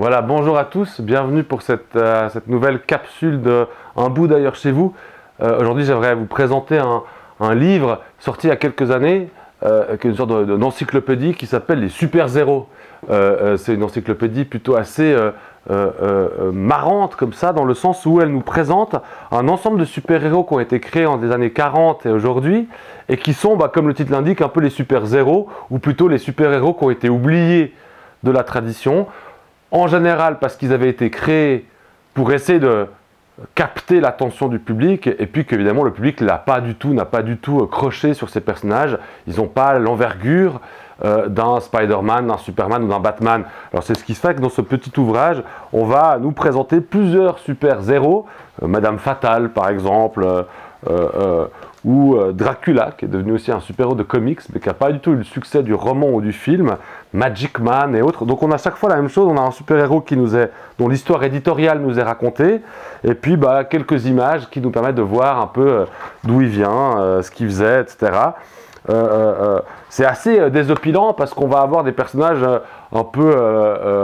Voilà, bonjour à tous, bienvenue pour cette nouvelle capsule de Un bout d'ailleurs chez vous. Aujourd'hui, j'aimerais vous présenter un livre sorti il y a quelques années, qui est une sorte d'encyclopédie qui s'appelle Les Super Zéros. C'est une encyclopédie plutôt assez marrante comme ça, dans le sens où elle nous présente un ensemble de super-héros qui ont été créés en des années 40 et aujourd'hui, et qui sont, comme le titre l'indique, un peu les super-zéros, ou plutôt les super-héros qui ont été oubliés de la tradition. En général parce qu'ils avaient été créés pour essayer de capter l'attention du public, et puis qu'évidemment le public n'a pas du tout croché sur ces personnages. Ils n'ont pas l'envergure d'un Spider-Man, d'un Superman ou d'un Batman. Alors c'est ce qui fait que dans ce petit ouvrage, on va nous présenter plusieurs super-héros, Madame Fatale par exemple, ou Dracula, qui est devenu aussi un super-héros de comics, mais qui n'a pas du tout eu le succès du roman ou du film, Magic Man et autres. Donc on a chaque fois la même chose, on a un super-héros dont l'histoire éditoriale nous est racontée, et puis quelques images qui nous permettent de voir un peu d'où il vient, ce qu'il faisait, etc. C'est assez désopilant parce qu'on va avoir des personnages un peu...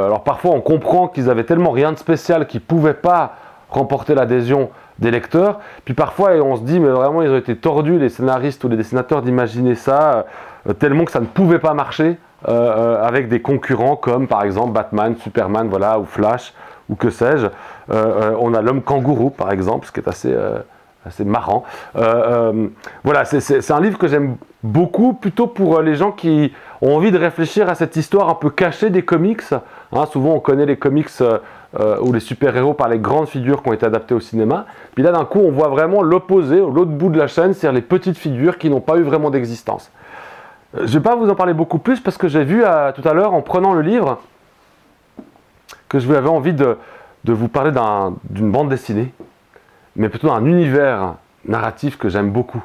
alors parfois on comprend qu'ils avaient tellement rien de spécial qu'ils ne pouvaient pas remporter l'adhésion des lecteurs, puis parfois on se dit mais vraiment ils ont été tordus les scénaristes ou les dessinateurs d'imaginer ça tellement que ça ne pouvait pas marcher avec des concurrents comme par exemple Batman, Superman, voilà, ou Flash ou que sais-je. On a l'homme kangourou par exemple, ce qui est assez marrant. Voilà, c'est un livre que j'aime beaucoup, plutôt pour les gens qui ont envie de réfléchir à cette histoire un peu cachée des comics. Souvent on connaît les comics ou les super-héros par les grandes figures qui ont été adaptées au cinéma. Puis là d'un coup on voit vraiment l'opposé, l'autre bout de la chaîne, c'est-à-dire les petites figures qui n'ont pas eu vraiment d'existence. Je ne vais pas vous en parler beaucoup plus parce que j'ai vu tout à l'heure en prenant le livre que je avais envie de vous parler d'une bande dessinée, mais plutôt d'un univers narratif que j'aime beaucoup.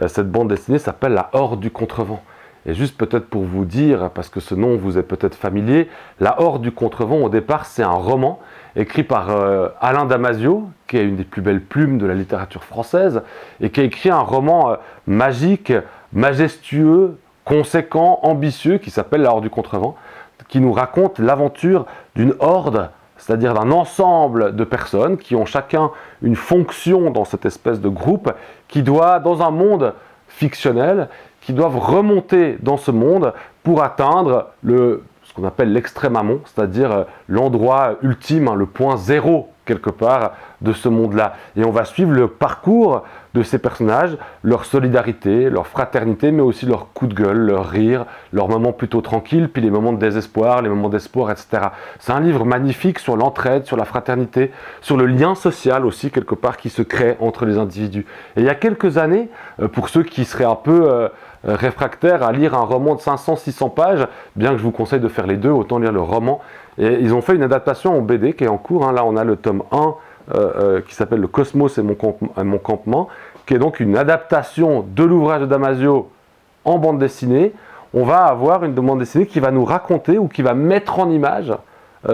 Cette bande dessinée s'appelle La Horde du Contrevent. Et juste peut-être pour vous dire, parce que ce nom vous est peut-être familier, La Horde du Contrevent, au départ, c'est un roman écrit par Alain Damasio, qui est une des plus belles plumes de la littérature française, et qui a écrit un roman magique, majestueux, conséquent, ambitieux, qui s'appelle La Horde du Contrevent, qui nous raconte l'aventure d'une horde, c'est-à-dire d'un ensemble de personnes qui ont chacun une fonction dans cette espèce de groupe, qui doit, dans un monde fictionnel, qui doivent remonter dans ce monde pour atteindre ce qu'on appelle l'extrême amont, c'est-à-dire l'endroit ultime, le point zéro quelque part de ce monde-là. Et on va suivre le parcours de ces personnages, leur solidarité, leur fraternité, mais aussi leur coup de gueule, leur rire, leurs moments plutôt tranquilles, puis les moments de désespoir, les moments d'espoir, etc. C'est un livre magnifique sur l'entraide, sur la fraternité, sur le lien social aussi, quelque part, qui se crée entre les individus. Et il y a quelques années, pour ceux qui seraient un peu réfractaires à lire un roman de 500-600 pages, bien que je vous conseille de faire les deux, autant lire le roman. Et ils ont fait une adaptation en BD qui est en cours. Là, on a le tome 1 qui s'appelle Le Cosmos et mon campement, qui est donc une adaptation de l'ouvrage de Damasio en bande dessinée. On va avoir une bande dessinée qui va nous raconter ou qui va mettre en image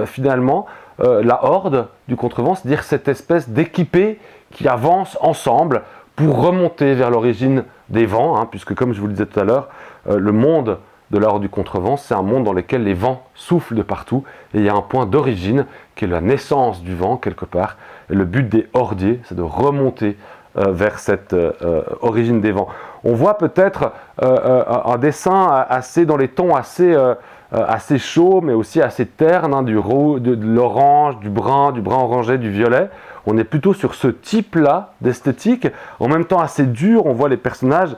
finalement la horde du contrevent, c'est-à-dire cette espèce d'équipés qui avancent ensemble pour remonter vers l'origine des vents, puisque comme je vous le disais tout à l'heure, le monde de la horde du contrevent, c'est un monde dans lequel les vents soufflent de partout, et il y a un point d'origine qui est la naissance du vent quelque part. Et le but des hordiers, c'est de remonter vers cette origine des vents. On voit peut-être un dessin assez dans les tons assez chauds, mais aussi assez ternes, de l'orange, du brun orangé, du violet. On est plutôt sur ce type-là d'esthétique, en même temps assez dur. On voit les personnages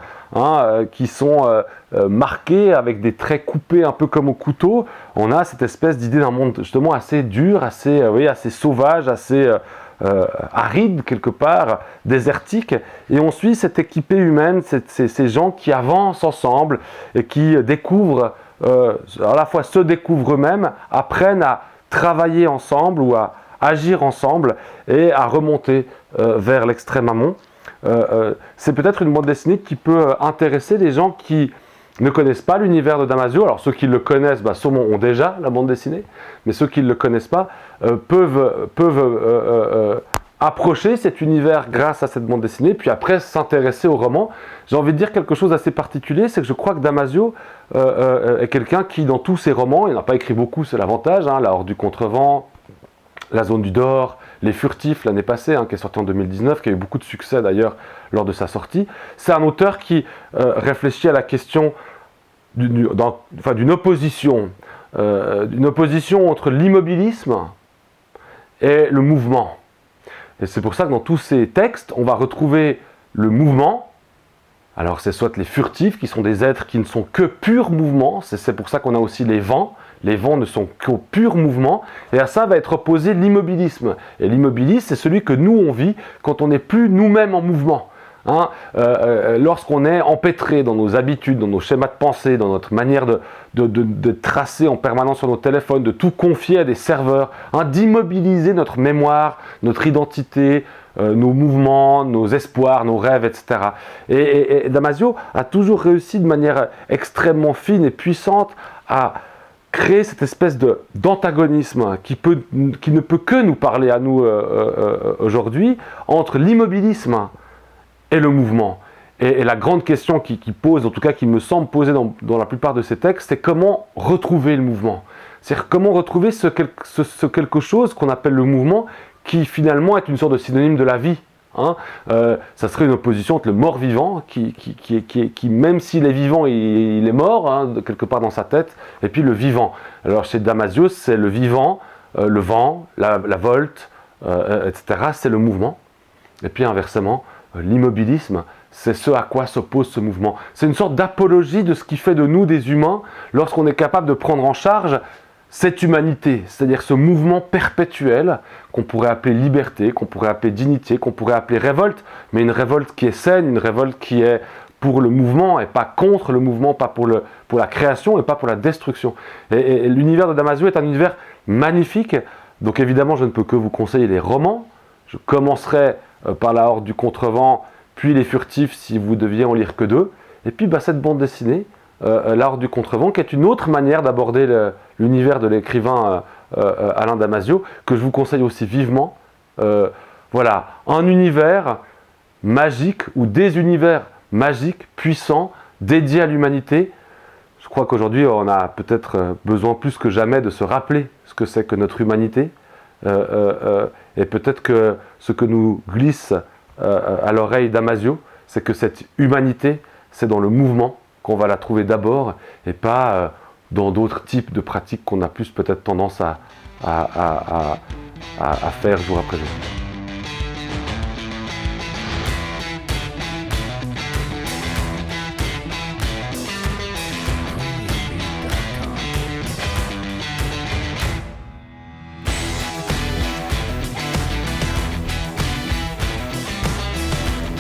qui sont marqués avec des traits coupés un peu comme au couteau. On a cette espèce d'idée d'un monde justement assez dur, assez sauvage, assez aride quelque part, désertique. Et on suit cette équipée humaine, ces gens qui avancent ensemble et qui découvrent, à la fois se découvrent eux-mêmes, apprennent à travailler ensemble ou à agir ensemble et à remonter vers l'extrême amont. C'est peut-être une bande dessinée qui peut intéresser les gens qui ne connaissent pas l'univers de Damasio. Alors ceux qui le connaissent, sûrement ont déjà la bande dessinée, mais ceux qui ne le connaissent pas peuvent approcher cet univers grâce à cette bande dessinée, puis après s'intéresser au roman. J'ai envie de dire quelque chose d'assez particulier, c'est que je crois que Damasio est quelqu'un qui, dans tous ses romans, il n'en a pas écrit beaucoup, c'est l'avantage, La Horde du Contrevent, La zone du Dehors, Les Furtifs l'année passée, qui est sorti en 2019, qui a eu beaucoup de succès d'ailleurs lors de sa sortie. C'est un auteur qui réfléchit à la question d'une opposition entre l'immobilisme et le mouvement. Et c'est pour ça que dans tous ces textes, on va retrouver le mouvement. Alors c'est soit les furtifs, qui sont des êtres qui ne sont que pur mouvement, c'est pour ça qu'on a aussi les vents. Les vents ne sont qu'au pur mouvement, et à ça va être opposé l'immobilisme. Et l'immobilisme, c'est celui que nous, on vit quand on n'est plus nous-mêmes en mouvement. Lorsqu'on est empêtré dans nos habitudes, dans nos schémas de pensée, dans notre manière de tracer en permanence sur nos téléphones, de tout confier à des serveurs, d'immobiliser notre mémoire, notre identité, nos mouvements, nos espoirs, nos rêves, etc. Et Damasio a toujours réussi de manière extrêmement fine et puissante à créer cette espèce d'antagonisme qui ne peut que nous parler à nous aujourd'hui entre l'immobilisme et le mouvement. Et la grande question qui pose, en tout cas qui me semble poser dans la plupart de ces textes, c'est comment retrouver le mouvement. C'est-à-dire comment retrouver ce quelque chose qu'on appelle le mouvement, qui finalement est une sorte de synonyme de la vie. Ça serait une opposition entre le mort-vivant, qui même s'il est vivant, il est mort, quelque part dans sa tête, et puis le vivant. Alors chez Damasio, c'est le vivant, le vent, la volte, etc., c'est le mouvement. Et puis inversement, l'immobilisme, c'est ce à quoi s'oppose ce mouvement. C'est une sorte d'apologie de ce qui fait de nous des humains lorsqu'on est capable de prendre en charge cette humanité, c'est-à-dire ce mouvement perpétuel qu'on pourrait appeler liberté, qu'on pourrait appeler dignité, qu'on pourrait appeler révolte, mais une révolte qui est saine, une révolte qui est pour le mouvement et pas contre le mouvement, pas pour la création et pas pour la destruction. Et l'univers de Damasio est un univers magnifique, donc évidemment je ne peux que vous conseiller les romans. Je commencerai par La Horde du Contrevent, puis Les Furtifs si vous deviez en lire que 2, et puis cette bande dessinée, La Horde du Contrevent, qui est une autre manière d'aborder l'univers de l'écrivain Alain Damasio, que je vous conseille aussi vivement. Voilà, un univers magique, ou des univers magiques, puissants, dédiés à l'humanité. Je crois qu'aujourd'hui, on a peut-être besoin plus que jamais de se rappeler ce que c'est que notre humanité. Et peut-être que ce que nous glisse à l'oreille Damasio, c'est que cette humanité, c'est dans le mouvement qu'on va la trouver d'abord, et pas dans d'autres types de pratiques qu'on a plus peut-être tendance à faire jour après jour.